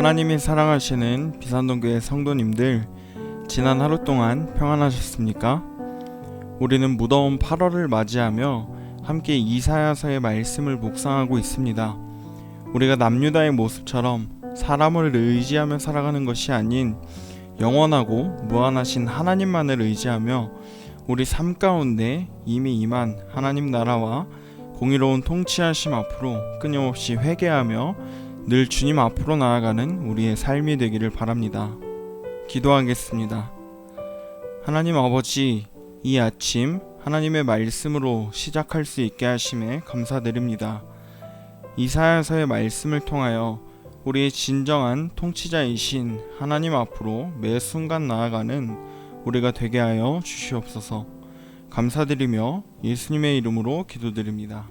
하나님이 사랑하시는 비산동교회 성도님들, 지난 하루 동안 평안하셨습니까? 우리는 무더운 8월을 맞이하며 함께 이사야서의 말씀을 묵상하고 있습니다. 우리가 남유다의 모습처럼 사람을 의지하며 살아가는 것이 아닌 영원하고 무한하신 하나님만을 의지하며 우리 삶 가운데 이미 임한 하나님 나라와 공의로운 통치하심 앞으로 끊임없이 회개하며 늘 주님 앞으로 나아가는 우리의 삶이 되기를 바랍니다. 기도하겠습니다. 하나님 아버지, 이 아침 하나님의 말씀으로 시작할 수 있게 하심에 감사드립니다. 이사야서의 말씀을 통하여 우리의 진정한 통치자이신 하나님 앞으로 매 순간 나아가는 우리가 되게 하여 주시옵소서. 감사드리며 예수님의 이름으로 기도드립니다.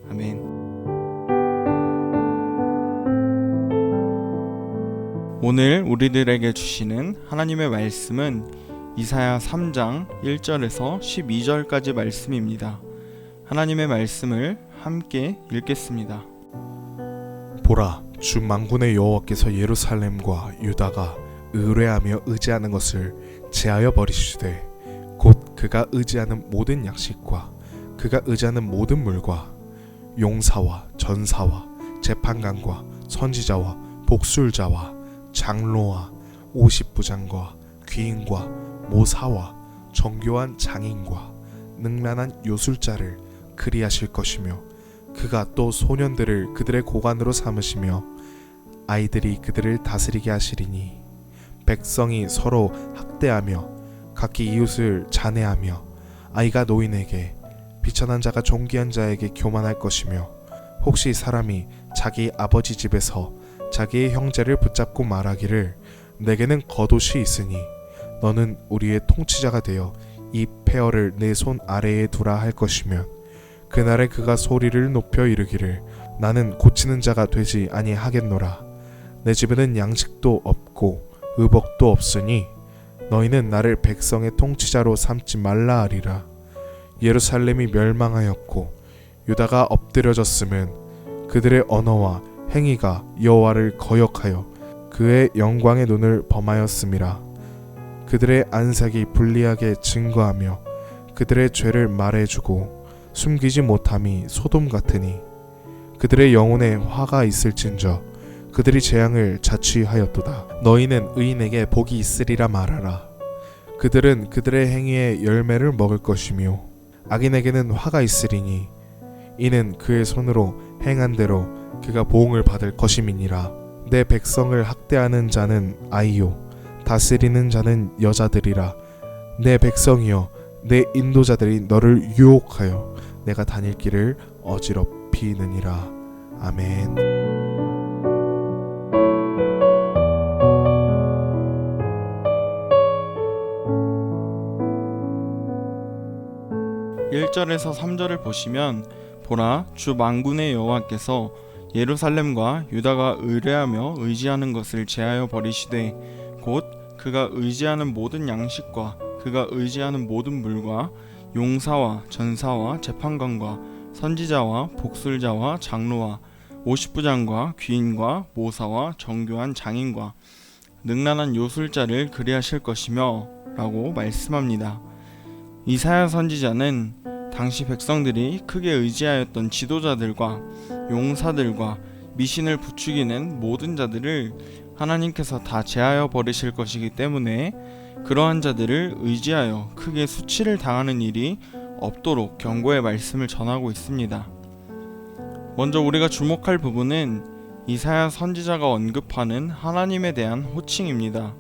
아멘. 오늘 우리들에게 주시는 하나님의 말씀은 이사야 3장 1절에서 12절까지 말씀입니다. 하나님의 말씀을 함께 읽겠습니다. 보라, 주 만군의 여호와께서 예루살렘과 유다가 의뢰하며 의지하는 것을 제하여 버리시되 곧 그가 의지하는 모든 양식과 그가 의지하는 모든 물과 용사와 전사와 재판관과 선지자와 복술자와 장로와 50부장과 귀인과 모사와 정교한 장인과 능란한 요술자를 그리하실 것이며 그가 또 소년들을 그들의 고관으로 삼으시며 아이들이 그들을 다스리게 하시리니 백성이 서로 학대하며 각기 이웃을 잔해하며 아이가 노인에게 비천한 자가 존귀한 자에게 교만할 것이며 혹시 사람이 자기 아버지 집에서 자기의 형제를 붙잡고 말하기를 내게는 겉옷이 있으니 너는 우리의 통치자가 되어 이 폐허를 내 손 아래에 두라 할 것이면 그날에 그가 소리를 높여 이르기를 나는 고치는 자가 되지 아니하겠노라. 내 집에는 양식도 없고 의복도 없으니 너희는 나를 백성의 통치자로 삼지 말라 하리라. 예루살렘이 멸망하였고 유다가 엎드려졌음은 그들의 언어와 행위가 여호와를 거역하여 그의 영광의 눈을 범하였음이라. 그들의 안색이 불리하게 증거하며 그들의 죄를 말해주고 숨기지 못함이 소돔 같으니 그들의 영혼에 화가 있을진저 그들이 재앙을 자취하였도다. 너희는 의인에게 복이 있으리라 말하라. 그들은 그들의 행위의 열매를 먹을 것이며 악인에게는 화가 있으리니 이는 그의 손으로 행한 대로 그가 보응을 받을 것임이니라. 내 백성을 학대하는 자는 아이요 다스리는 자는 여자들이라. 내 백성이여 내 인도자들이 너를 유혹하여 내가 다닐 길을 어지럽히느니라. 아멘. (1절에서 3절을) 보시면 보라, 주 만군의 여호와께서 예루살렘과 유다가 의뢰하며 의지하는 것을 제하여 버리시되 곧 그가 의지하는 모든 양식과 그가 의지하는 모든 물과 용사와 전사와 재판관과 선지자와 복술자와 장로와 50부장과 귀인과 모사와 정교한 장인과 능란한 요술자를 그리하실 것이며 라고 말씀합니다. 이사야 선지자는 당시 백성들이 크게 의지하였던 지도자들과 용사들과 미신을 부추기는 모든 자들을 하나님께서 다 제하여 버리실 것이기 때문에 그러한 자들을 의지하여 크게 수치를 당하는 일이 없도록 경고의 말씀을 전하고 있습니다. 먼저 우리가 주목할 부분은 이사야 선지자가 언급하는 하나님에 대한 호칭입니다.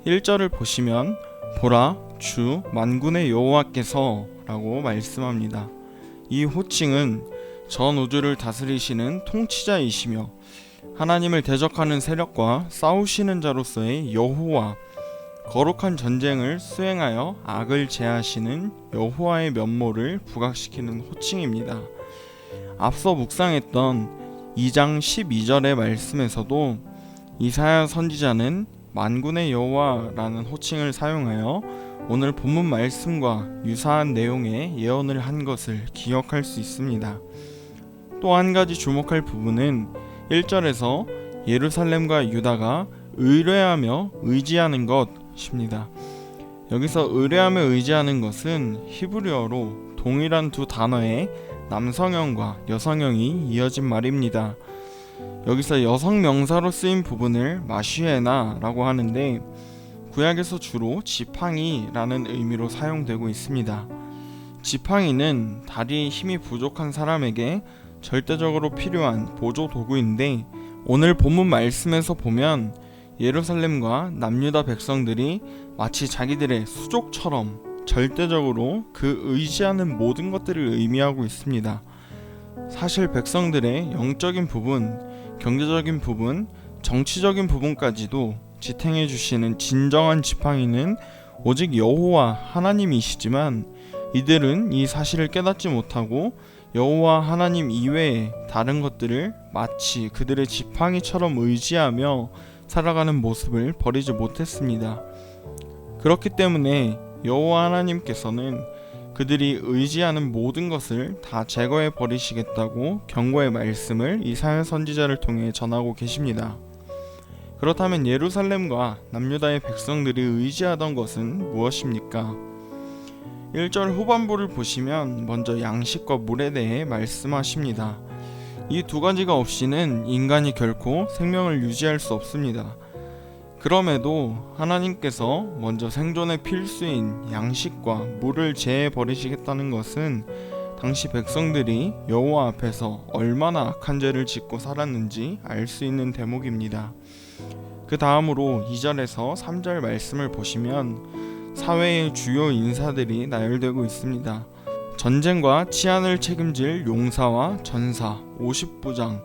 1절을 보시면 보라, 주 만군의 여호와께서 라고 말씀합니다. 이 호칭은 전 우주를 다스리시는 통치자이시며 하나님을 대적하는 세력과 싸우시는 자로서의 여호와, 거룩한 전쟁을 수행하여 악을 제하시는 여호와의 면모를 부각시키는 호칭입니다. 앞서 묵상했던 2장 12절의 말씀에서도 이사야 선지자는 만군의 여호와라는 호칭을 사용하여 오늘 본문 말씀과 유사한 내용의 예언을 한 것을 기억할 수 있습니다. 또 한 가지 주목할 부분은 1절에서 예루살렘과 유다가 의뢰하며 의지하는 것입니다. 여기서 의뢰하며 의지하는 것은 히브리어로 동일한 두 단어의 남성형과 여성형이 이어진 말입니다. 여기서 여성 명사로 쓰인 부분을 마쉬에나라고 하는데 구약에서 주로 지팡이라는 의미로 사용되고 있습니다. 지팡이는 다리에 힘이 부족한 사람에게 절대적으로 필요한 보조 도구인데 오늘 본문 말씀에서 보면 예루살렘과 남유다 백성들이 마치 자기들의 수족처럼 절대적으로 그 의지하는 모든 것들을 의미하고 있습니다. 사실 백성들의 영적인 부분, 경제적인 부분, 정치적인 부분까지도 지탱해 주시는 진정한 지팡이는 오직 여호와 하나님이시지만 이들은 이 사실을 깨닫지 못하고 여호와 하나님 이외의 다른 것들을 마치 그들의 지팡이처럼 의지하며 살아가는 모습을 버리지 못했습니다. 그렇기 때문에 여호와 하나님께서는 그들이 의지하는 모든 것을 다 제거해 버리시겠다고 경고의 말씀을 이사야 선지자를 통해 전하고 계십니다. 그렇다면 예루살렘과 남유다의 백성들이 의지하던 것은 무엇입니까? 1절 후반부를 보시면 먼저 양식과 물에 대해 말씀하십니다. 이 두 가지가 없이는 인간이 결코 생명을 유지할 수 없습니다. 그럼에도 하나님께서 먼저 생존의 필수인 양식과 물을 제해 버리시겠다는 것은 당시 백성들이 여호와 앞에서 얼마나 악한 죄를 짓고 살았는지 알 수 있는 대목입니다. 그 다음으로 2절에서 3절 말씀을 보시면 사회의 주요 인사들이 나열되고 있습니다. 전쟁과 치안을 책임질 용사와 전사, 50부장,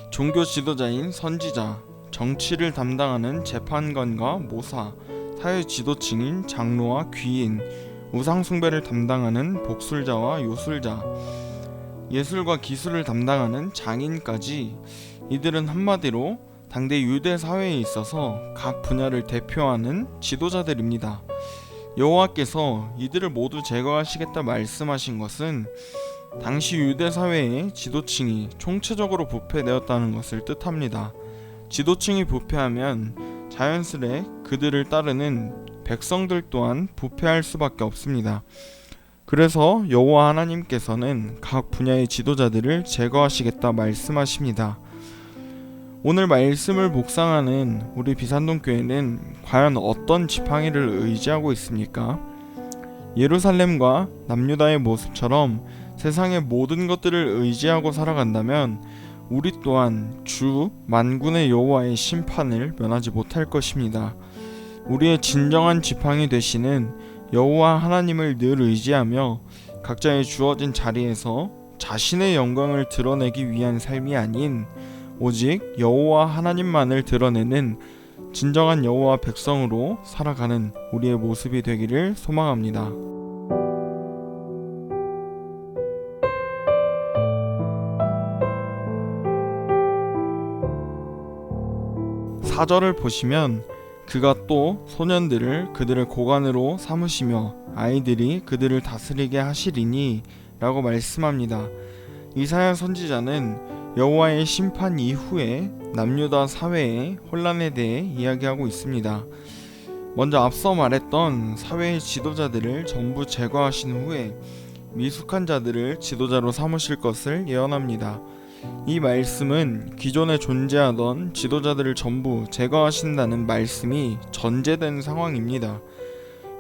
종교 지도자인 선지자, 정치를 담당하는 재판관과 모사, 사회 지도층인 장로와 귀인, 우상 숭배를 담당하는 복술자와 요술자, 예술과 기술을 담당하는 장인까지 이들은 한마디로 당대 유대 사회에 있어서 각 분야를 대표하는 지도자들입니다. 여호와께서 이들을 모두 제거하시겠다 말씀하신 것은 당시 유대 사회의 지도층이 총체적으로 부패되었다는 것을 뜻합니다. 지도층이 부패하면 자연스레 그들을 따르는 백성들 또한 부패할 수밖에 없습니다. 그래서 여호와 하나님께서는 각 분야의 지도자들을 제거하시겠다 말씀하십니다. 오늘 말씀을 묵상하는 우리 비산동 교회는 과연 어떤 지팡이를 의지하고 있습니까? 예루살렘과 남유다의 모습처럼 세상의 모든 것들을 의지하고 살아간다면 우리 또한 주 만군의 여호와의 심판을 면하지 못할 것입니다. 우리의 진정한 지팡이 되시는 여호와 하나님을 늘 의지하며 각자의 주어진 자리에서 자신의 영광을 드러내기 위한 삶이 아닌 오직 여호와 하나님만을 드러내는 진정한 여호와 백성으로 살아가는 우리의 모습이 되기를 소망합니다. 4절을 보시면 그가 또 소년들을 그들의 고관으로 삼으시며 아이들이 그들을 다스리게 하시리니 라고 말씀합니다. 이사야 선지자는 여호와의 심판 이후에 남유다 사회의 혼란에 대해 이야기하고 있습니다. 먼저 앞서 말했던 사회의 지도자들을 전부 제거하신 후에 미숙한 자들을 지도자로 삼으실 것을 예언합니다. 이 말씀은 기존에 존재하던 지도자들을 전부 제거하신다는 말씀이 전제된 상황입니다.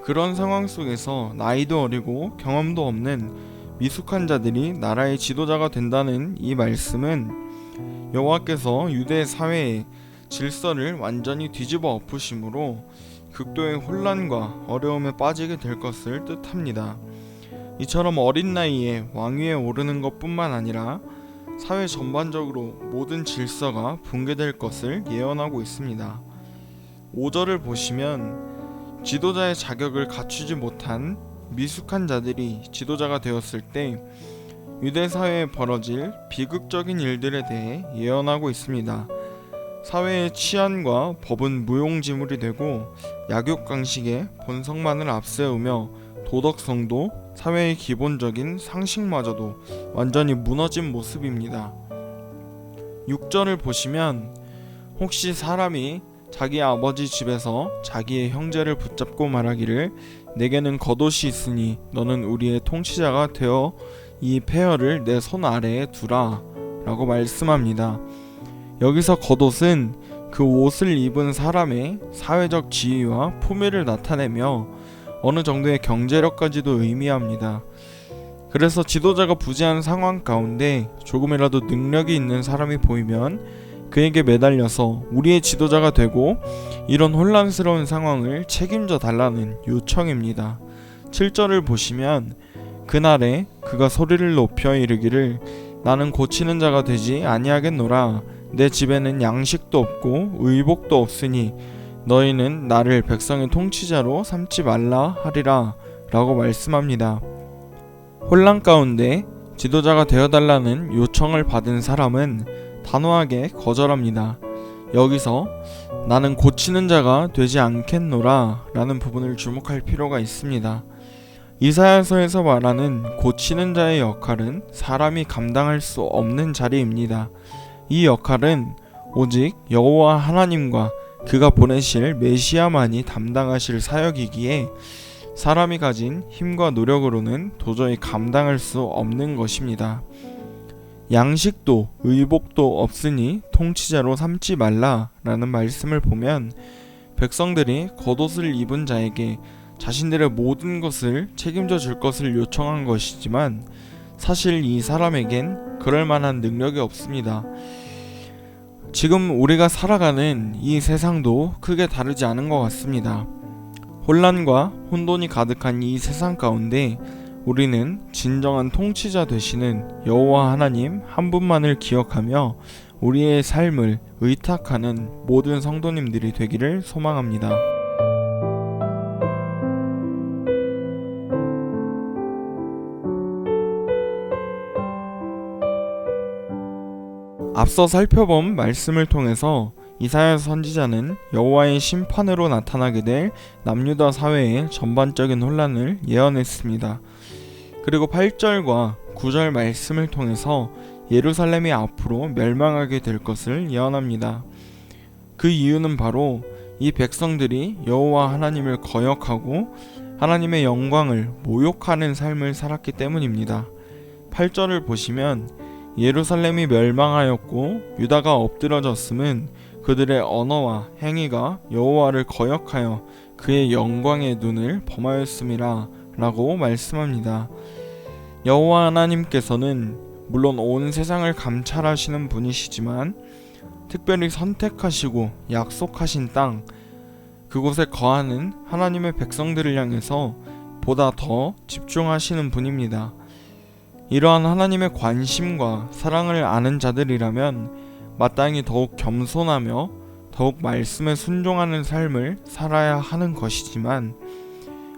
그런 상황 속에서 나이도 어리고 경험도 없는 미숙한 자들이 나라의 지도자가 된다는 이 말씀은 여호와께서 유대 사회의 질서를 완전히 뒤집어 엎으심으로 극도의 혼란과 어려움에 빠지게 될 것을 뜻합니다. 이처럼 어린 나이에 왕위에 오르는 것뿐만 아니라 사회 전반적으로 모든 질서가 붕괴될 것을 예언하고 있습니다. 5절을 보시면 지도자의 자격을 갖추지 못한 미숙한 자들이 지도자가 되었을 때 유대 사회에 벌어질 비극적인 일들에 대해 예언하고 있습니다. 사회의 치안과 법은 무용지물이 되고 약육강식의 본성만을 앞세우며 도덕성도 사회의 기본적인 상식마저도 완전히 무너진 모습입니다. 6절을 보시면 혹시 사람이 자기 아버지 집에서 자기의 형제를 붙잡고 말하기를 내게는 겉옷이 있으니 너는 우리의 통치자가 되어 이 폐허를 내 손 아래에 두라 라고 말씀합니다. 여기서 겉옷은 그 옷을 입은 사람의 사회적 지위와 품위를 나타내며 어느 정도의 경제력까지도 의미합니다. 그래서 지도자가 부재한 상황 가운데 조금이라도 능력이 있는 사람이 보이면 그에게 매달려서 우리의 지도자가 되고 이런 혼란스러운 상황을 책임져 달라는 요청입니다. 7절을 보시면 그날에 그가 소리를 높여 이르기를 나는 고치는 자가 되지 아니하겠노라. 내 집에는 양식도 없고 의복도 없으니 너희는 나를 백성의 통치자로 삼지 말라 하리라 라고 말씀합니다. 혼란 가운데 지도자가 되어달라는 요청을 받은 사람은 단호하게 거절합니다. 여기서 나는 고치는 자가 되지 않겠노라 라는 부분을 주목할 필요가 있습니다. 이사야서에서 말하는 고치는 자의 역할은 사람이 감당할 수 없는 자리입니다. 이 역할은 오직 여호와 하나님과 그가 보내실 메시아만이 담당하실 사역이기에 사람이 가진 힘과 노력으로는 도저히 감당할 수 없는 것입니다. 양식도 의복도 없으니 통치자로 삼지 말라 라는 말씀을 보면 백성들이 겉옷을 입은 자에게 자신들의 모든 것을 책임져 줄 것을 요청한 것이지만 사실 이 사람에겐 그럴 만한 능력이 없습니다. 지금 우리가 살아가는 이 세상도 크게 다르지 않은 것 같습니다. 혼란과 혼돈이 가득한 이 세상 가운데 우리는 진정한 통치자 되시는 여호와 하나님 한 분만을 기억하며 우리의 삶을 의탁하는 모든 성도님들이 되기를 소망합니다. 앞서 살펴본 말씀을 통해서 이사야 선지자는 여호와의 심판으로 나타나게 될 남유다 사회의 전반적인 혼란을 예언했습니다. 그리고 8절과 9절 말씀을 통해서 예루살렘이 앞으로 멸망하게 될 것을 예언합니다. 그 이유는 바로 이 백성들이 여호와 하나님을 거역하고 하나님의 영광을 모욕하는 삶을 살았기 때문입니다. 8절을 보시면 예루살렘이 멸망하였고 유다가 엎드러졌음은 그들의 언어와 행위가 여호와를 거역하여 그의 영광의 눈을 범하였음이라 라고 말씀합니다. 여호와 하나님께서는 물론 온 세상을 감찰하시는 분이시지만 특별히 선택하시고 약속하신 땅 그곳에 거하는 하나님의 백성들을 향해서 보다 더 집중하시는 분입니다. 이러한 하나님의 관심과 사랑을 아는 자들이라면 마땅히 더욱 겸손하며 더욱 말씀에 순종하는 삶을 살아야 하는 것이지만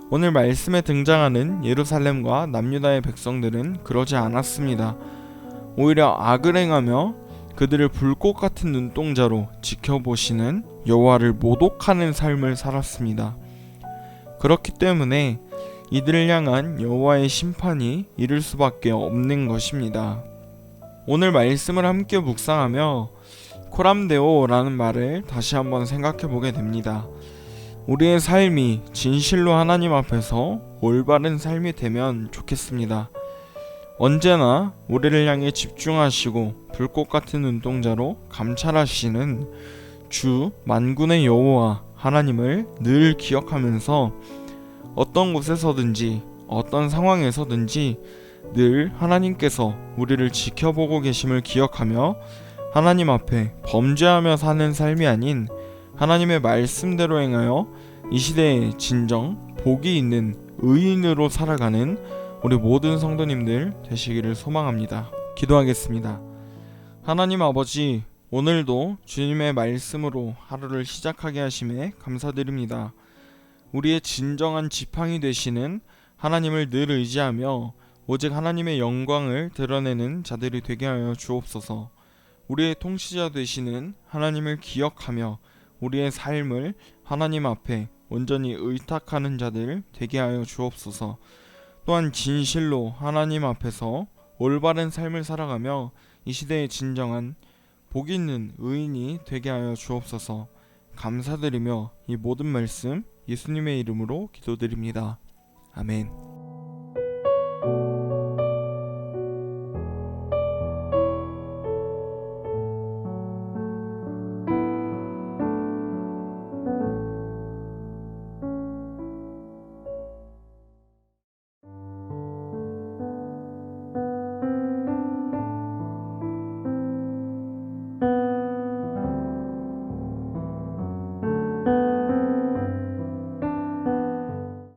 오늘 말씀에 등장하는 예루살렘과 남유다의 백성들은 그러지 않았습니다. 오히려 악을 행하며 그들을 불꽃 같은 눈동자로 지켜보시는 여호와를 모독하는 삶을 살았습니다. 그렇기 때문에 이들을 향한 여호와의 심판이 이를 수밖에 없는 것입니다. 오늘 말씀을 함께 묵상하며 코람데오라는 말을 다시 한번 생각해 보게 됩니다. 우리의 삶이 진실로 하나님 앞에서 올바른 삶이 되면 좋겠습니다. 언제나 우리를 향해 집중하시고 불꽃 같은 눈동자로 감찰하시는 주 만군의 여호와 하나님을 늘 기억하면서 어떤 곳에서든지 어떤 상황에서든지 늘 하나님께서 우리를 지켜보고 계심을 기억하며 하나님 앞에 범죄하며 사는 삶이 아닌 하나님의 말씀대로 행하여 이 시대에 진정 복이 있는 의인으로 살아가는 우리 모든 성도님들 되시기를 소망합니다. 기도하겠습니다. 하나님 아버지, 오늘도 주님의 말씀으로 하루를 시작하게 하심에 감사드립니다. 우리의 진정한 지팡이 되시는 하나님을 늘 의지하며 오직 하나님의 영광을 드러내는 자들이 되게 하여 주옵소서. 우리의 통치자 되시는 하나님을 기억하며 우리의 삶을 하나님 앞에 온전히 의탁하는 자들 되게 하여 주옵소서. 또한 진실로 하나님 앞에서 올바른 삶을 살아가며 이 시대의 진정한 복 있는 의인이 되게 하여 주옵소서. 감사드리며 이 모든 말씀 예수님의 이름으로 기도드립니다. 아멘.